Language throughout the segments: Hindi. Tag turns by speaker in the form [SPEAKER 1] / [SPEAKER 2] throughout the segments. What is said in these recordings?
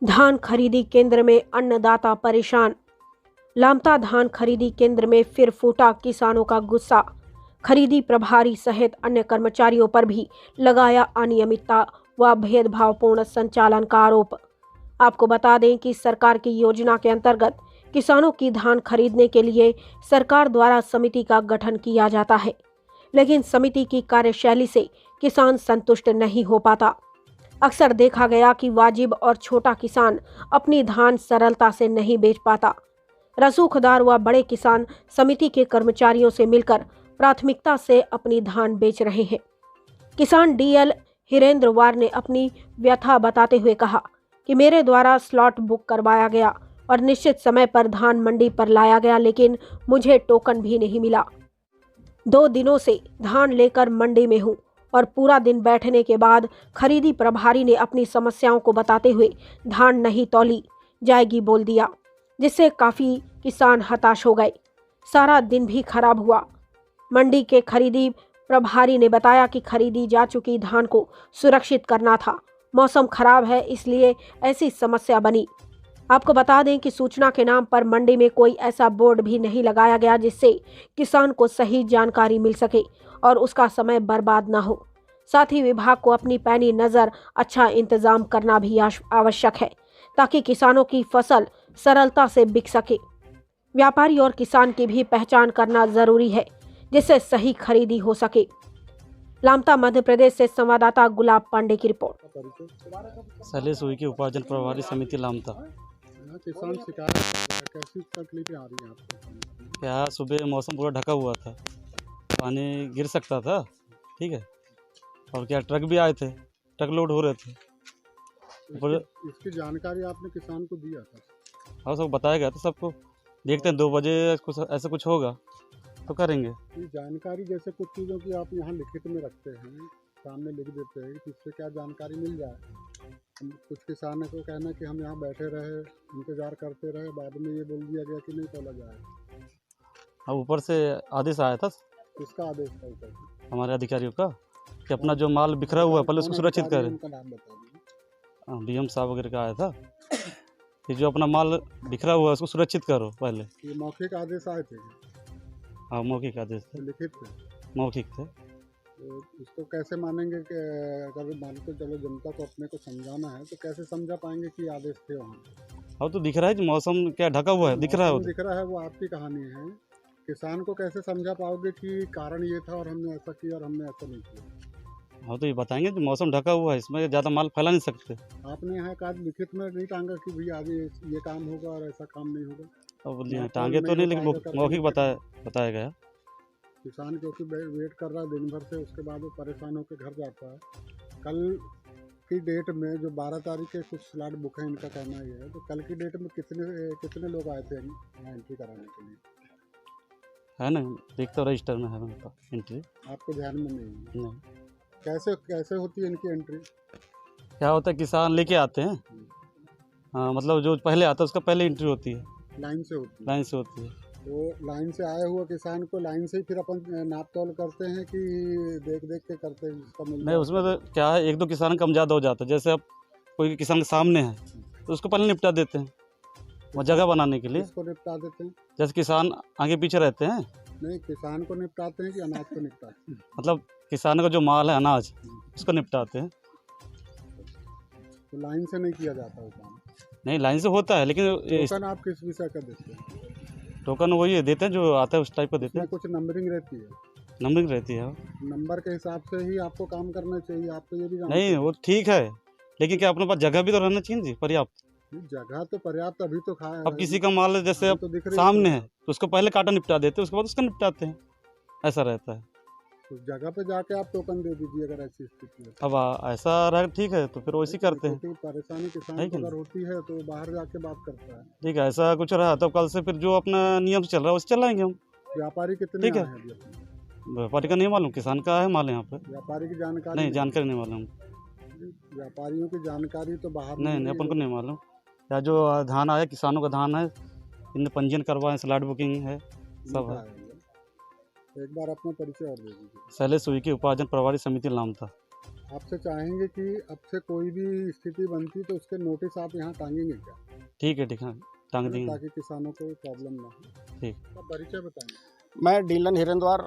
[SPEAKER 1] धान खरीदी केंद्र में अन्नदाता परेशान। लामता धान खरीदी केंद्र में फिर फूटा किसानों का गुस्सा। खरीदी प्रभारी सहित अन्य कर्मचारियों पर भी लगाया अनियमितता व भेदभावपूर्ण संचालन का आरोप। आपको बता दें कि सरकार की योजना के अंतर्गत किसानों की धान खरीदने के लिए सरकार द्वारा समिति का गठन किया जाता है, लेकिन समिति की कार्यशैली से किसान संतुष्ट नहीं हो पाता। अक्सर देखा गया कि वाजिब और छोटा किसान अपनी धान सरलता से नहीं बेच पाता। रसूखदार व बड़े किसान समिति के कर्मचारियों से मिलकर प्राथमिकता से अपनी धान बेच रहे हैं। किसान डीएल हिरेंद्रवार ने अपनी व्यथा बताते हुए कहा कि मेरे द्वारा स्लॉट बुक करवाया गया और निश्चित समय पर धान मंडी पर लाया गया, लेकिन मुझे टोकन भी नहीं मिला। 2 दिनों से धान लेकर मंडी में हूँ और पूरा दिन बैठने के बाद खरीदी प्रभारी ने अपनी समस्याओं को बताते हुए धान नहीं तौली जाएगी बोल दिया, जिससे काफ़ी किसान हताश हो गए। सारा दिन भी खराब हुआ। मंडी के खरीदी प्रभारी ने बताया कि खरीदी जा चुकी धान को सुरक्षित करना था। मौसम खराब है, इसलिए ऐसी समस्या बनी। आपको बता दें कि सूचना के नाम पर मंडी में कोई ऐसा बोर्ड भी नहीं लगाया गया जिससे किसान को सही जानकारी मिल सके और उसका समय बर्बाद ना हो। साथ ही विभाग को अपनी पैनी नज़र अच्छा इंतजाम करना भी आवश्यक है, ताकि किसानों की फसल सरलता से बिक सके। व्यापारी और किसान की भी पहचान करना जरूरी है, जिससे सही खरीदी हो सके। लामता मध्य प्रदेश से संवाददाता गुलाब पांडे की रिपोर्ट।
[SPEAKER 2] शैलेश उइके उपार्जन प्रभारी समिति लामता।
[SPEAKER 3] किसान शिकायत कैसी तकलीफें आ रही हैं आपको?
[SPEAKER 2] क्या सुबह मौसम पूरा ढका हुआ था, पानी गिर सकता था, ठीक है, और क्या ट्रक भी आए थे, ट्रक लोड हो रहे थे।
[SPEAKER 3] इसकी जानकारी आपने किसान को दिया था?
[SPEAKER 2] हाँ, सब बताया गया था सबको। देखते हैं 2 बजे कुछ ऐसा कुछ होगा तो करेंगे।
[SPEAKER 3] ये जानकारी जैसे कुछ चीज़ों की आप यहाँ लिखित में रखते हैं, सामने लिख देते हैं कि इससे क्या जानकारी मिल जाए। कुछ किसानों को कहना कि हम यहाँ बैठे रहे, इंतज़ार करते रहे, बाद में ये बोल दिया गया कि नहीं तोला जाए।
[SPEAKER 2] हाँ, ऊपर से आदेश आया था।
[SPEAKER 3] किसका आदेश था ऊपर?
[SPEAKER 2] हमारे अधिकारियों का, कि अपना जो माल बिखरा हुआ है पहले उसको सुरक्षित करें।
[SPEAKER 3] उनका नाम बता दीजिए।
[SPEAKER 2] हाँ, डीएम साहब वगैरह का आया था कि जो अपना माल बिखरा हुआ है उसको सुरक्षित करो पहले।
[SPEAKER 3] ये मौखिक आदेश आए थे?
[SPEAKER 2] हाँ, मौखिक आदेश थे।
[SPEAKER 3] लिखित थे?
[SPEAKER 2] मौखिक थे।
[SPEAKER 3] तो इसको कैसे मानेंगे कि अगर मान के चलो जनता को अपने को समझाना है तो कैसे समझा पाएंगे कि आदेश थे वहाँ?
[SPEAKER 2] हाँ, तो दिख रहा है कि मौसम क्या ढका हुआ है, दिख रहा है।
[SPEAKER 3] दिख रहा है, वो आपकी कहानी है। किसान को कैसे समझा पाओगे कि कारण ये था और हमने ऐसा किया और हमने ऐसा नहीं किया?
[SPEAKER 2] हाँ, तो ये बताएंगे कि मौसम ढका हुआ है, इसमें ज़्यादा माल फैला नहीं सकते।
[SPEAKER 3] आपने यहाँ एक आध लिखित में नहीं टांगा कि भैया आगे ये काम होगा और ऐसा काम नहीं होगा?
[SPEAKER 2] अब टांगे तो नहीं, लेकिन मौखिक बताया गया।
[SPEAKER 3] किसान क्योंकि वेट कर रहा है दिन भर से, उसके बाद वो परेशान होकर घर जाता है। कल की डेट में जो 12 तारीख के कुछ स्लॉट बुक है, इनका कहना ये है, तो कल की डेट में कितने लोग आए थे यहाँ एंट्री कराने के लिए?
[SPEAKER 2] है ना, देखता हूँ रजिस्टर में है उनका एंट्री।
[SPEAKER 3] आपको ध्यान में नहीं?
[SPEAKER 2] नहीं।
[SPEAKER 3] कैसे होती है इनकी एंट्री?
[SPEAKER 2] क्या होता है, किसान लेके आते हैं। हाँ, मतलब जो पहले आता है उसका पहले एंट्री होती है।
[SPEAKER 3] लाइन से होती है?
[SPEAKER 2] लाइन से होती है।
[SPEAKER 3] तो लाइन से आए हुए किसान को लाइन से ही फिर अपन नाप तोल करते हैं कि देख के करते हैं जिसका मिल?
[SPEAKER 2] नहीं, उसमें तो क्या है, 1-2 किसान कम ज़्यादा हो जाता है। जैसे अब कोई किसान के सामने है तो उसको पहले निपटा देते हैं, वो जगह बनाने के लिए।
[SPEAKER 3] इसको निपटा देते हैं?
[SPEAKER 2] जैसे किसान आगे पीछे रहते हैं।
[SPEAKER 3] नहीं, किसान को निपटाते हैं कि अनाज को निपटाते हैं?
[SPEAKER 2] मतलब किसान का जो माल है अनाज, उसको निपटाते हैं।
[SPEAKER 3] तो लाइन से नहीं किया जाता वो काम?
[SPEAKER 2] नहीं, लाइन से होता है, लेकिन
[SPEAKER 3] टोकन आप किस विषय का देते हैं?
[SPEAKER 2] टोकन वही देते हैं जो आता है उस टाइप का देते हैं।
[SPEAKER 3] कुछ नंबरिंग रहती है?
[SPEAKER 2] नंबरिंग रहती है।
[SPEAKER 3] नंबर के हिसाब से ही आपको काम करना चाहिए, आपको ये भी
[SPEAKER 2] नहीं, वो ठीक है, लेकिन क्या अपने पास जगह भी तो रहना चाहिए जी, पर्याप्त।
[SPEAKER 3] जगह तो पर्याप्त अभी तो
[SPEAKER 2] अब किसी का माल जैसे अब
[SPEAKER 3] तो
[SPEAKER 2] सामने है तो उसको पहले काटा निपटा देते हैं, उसके बाद उसका निपटाते हैं, ऐसा रहता है।
[SPEAKER 3] तो जगह पे जाके आप टोकन दे दीजिए अगर ऐसी स्थिति है।
[SPEAKER 2] अब ऐसा रहे, ठीक है, तो फिर वैसे करते हैं।
[SPEAKER 3] परेशानी किसान को अगर होती है तो बाहर जाके बात करता है।
[SPEAKER 2] ठीक है, ऐसा कुछ रहा तो कल से फिर जो अपना नियम से चल रहा है उसे चलाएंगे हम।
[SPEAKER 3] व्यापारी कितने
[SPEAKER 2] ठीक है, व्यापारी का नहीं मालूम, किसान का है माल यहाँ पे।
[SPEAKER 3] व्यापारी की जानकारी
[SPEAKER 2] नहीं, जानकारी नहीं मालूम।
[SPEAKER 3] व्यापारियों की जानकारी तो बाहर
[SPEAKER 2] नहीं, अपन को नहीं मालूम। या जो धान आया, किसानों का धान है, इनने पंजीयन करवाए, स्लॉट बुकिंग है, सब है।
[SPEAKER 3] एक बार अपना परिचय और दे दीजिए।
[SPEAKER 2] शैलेश उइके उपार्जन प्रभारी समिति लामता।
[SPEAKER 3] आपसे चाहेंगे कि अब से कोई भी स्थिति बनती तो उसके नोटिस आप यहाँ टांगेंगे क्या,
[SPEAKER 2] ठीक है, ठीक है, टांग देंगे।
[SPEAKER 3] ताकि किसानों को प्रॉब्लम ना हो।
[SPEAKER 2] ठीक।
[SPEAKER 3] आप परिचय बताएंगे।
[SPEAKER 4] मैं डीलन हिरेंद्वार,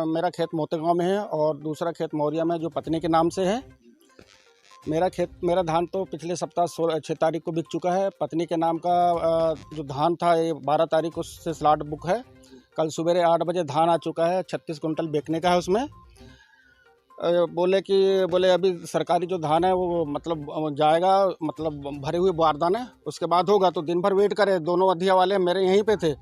[SPEAKER 4] मेरा खेत मोतेगांव में है और दूसरा खेत मौरिया में जो पत्नी के नाम से है। मेरा धान तो पिछले सप्ताह 6 तारीख को बिक चुका है। पत्नी के नाम का जो धान था ये 12 तारीख को से स्लॉट बुक है। कल सुबह 8 बजे धान आ चुका है, 36 कुंटल बेचने का है उसमें। बोले अभी सरकारी जो धान है वो मतलब जाएगा, मतलब भरे हुए बारदाने, उसके बाद होगा। तो दिन भर वेट करे, दोनों अधिया वाले मेरे यहीं पे थे।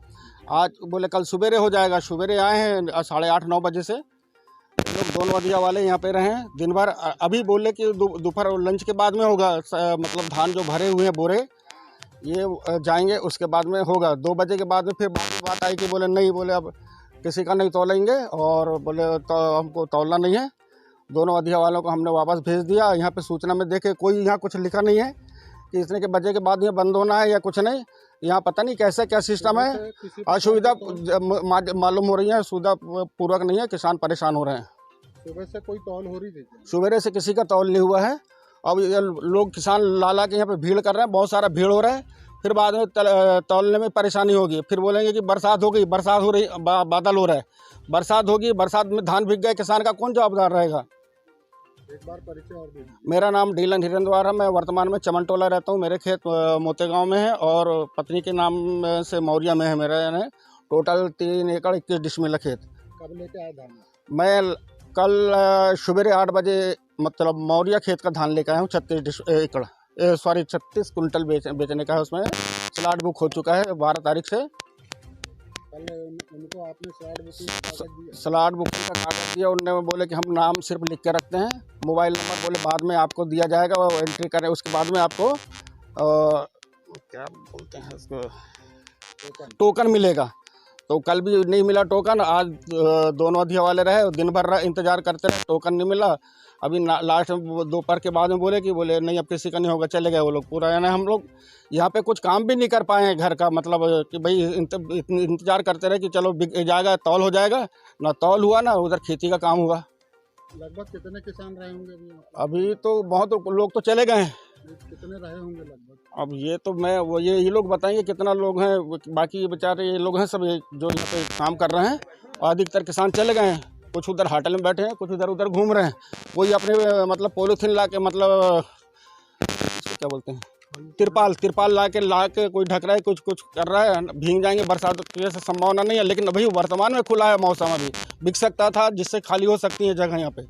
[SPEAKER 4] आज बोले कल सुबेरे हो जाएगा। सुबेरे आए हैं 8:30-9 बजे से, लोग दोनों अधिया वाले यहाँ पे रहे दिन भर। अभी बोले कि दोपहर लंच के बाद में होगा, मतलब धान जो भरे हुए हैं बोरे ये जाएंगे, उसके बाद में होगा। 2 बजे के बाद में फिर बात आई कि बोले नहीं, बोले अब किसी का नहीं तौलेंगे और बोले तो हमको तौलना नहीं है। दोनों अधिया वालों को हमने वापस भेज दिया। यहाँ पे सूचना में देखे कोई यहाँ कुछ लिखा नहीं है कि इतने के बजे के बाद ये बंद होना है या कुछ नहीं। यहाँ पता नहीं कैसे क्या सिस्टम है, असुविधा मालूम हो रही है, सुविधा पूर्वक नहीं है, किसान परेशान हो रहे हैं।
[SPEAKER 3] सुबह से कोई तौल हो रही थी?
[SPEAKER 4] सुबह से किसी का तौल नहीं हुआ है। अब ये लोग किसान ला के यहाँ पे भीड़ कर रहे हैं, बहुत सारा भीड़ हो रहा है। फिर बाद में तौलने में परेशानी होगी। फिर बोलेंगे कि बरसात हो गई, बरसात हो रही, बादल हो रहा है, बरसात होगी, बरसात में धान भीग गए, किसान का कौन जवाबदार रहेगा।
[SPEAKER 3] एक बार परिचय और दे।
[SPEAKER 4] मेरा नाम डीलन हिरेंद्वार है। मैं वर्तमान में चमनटोला रहता हूँ। मेरे खेत मोतेगांव में है और पत्नी के नाम से मौरिया में है मेरा। यानी टोटल 3 एकड़ 21 डिसमिल खेत।
[SPEAKER 3] कब लेके आए धान?
[SPEAKER 4] मैं कल सुबह 8 बजे मतलब मौरिया खेत का धान लेकर आया हूँ। 36 कुंटल बेचने का है। उसमें स्लॉट बुक हो चुका है 12 तारीख से।
[SPEAKER 3] कल उनको आपने
[SPEAKER 4] स्लॉट बुकिंग का कागज दिया। उन्होंने बोले कि हम नाम सिर्फ लिख के रखते हैं, मोबाइल नंबर बोले बाद में आपको दिया जाएगा, वो एंट्री करें, उसके बाद में आपको क्या बोलते हैं उसको, टोकन मिलेगा। तो कल भी नहीं मिला टोकन। आज दोनों अधिया वाले रहे, दिन भर इंतजार करते रहे, टोकन नहीं मिला। अभी लास्ट में दोपहर के बाद में बोले नहीं अब किसी का नहीं होगा, चले गए वो लोग पूरा। यानी हम लोग यहाँ पे कुछ काम भी नहीं कर पाए हैं घर का, मतलब कि भाई इंतजार करते रहे कि चलो बिक जाएगा, तौल हो जाएगा, ना तौल हुआ ना उधर खेती का काम हुआ।
[SPEAKER 3] लगभग कितने किसान रहे होंगे
[SPEAKER 4] अभी तो बहुत लोग तो चले गए हैं।
[SPEAKER 3] कितने रहे होंगे लगभग?
[SPEAKER 4] अब ये तो मैं वो ये लोग बताएंगे कितना लोग हैं, बाकी ये बेचारे ये लोग हैं सब जो यहाँ पे काम कर रहे हैं। और अधिकतर किसान चले गए हैं, कुछ उधर होटल में बैठे हैं, कुछ इधर उधर घूम रहे हैं। कोई अपने मतलब पॉलीथीन ला के, मतलब क्या बोलते हैं, तिरपाल ला के कोई ढक रहा है, कुछ कर रहा है। भीग जाएंगे, बरसात की वजह से संभावना नहीं है। लेकिन अभी वर्तमान में खुला है मौसम, अभी बिक सकता था, जिससे खाली हो सकती है जगह यहाँ पे।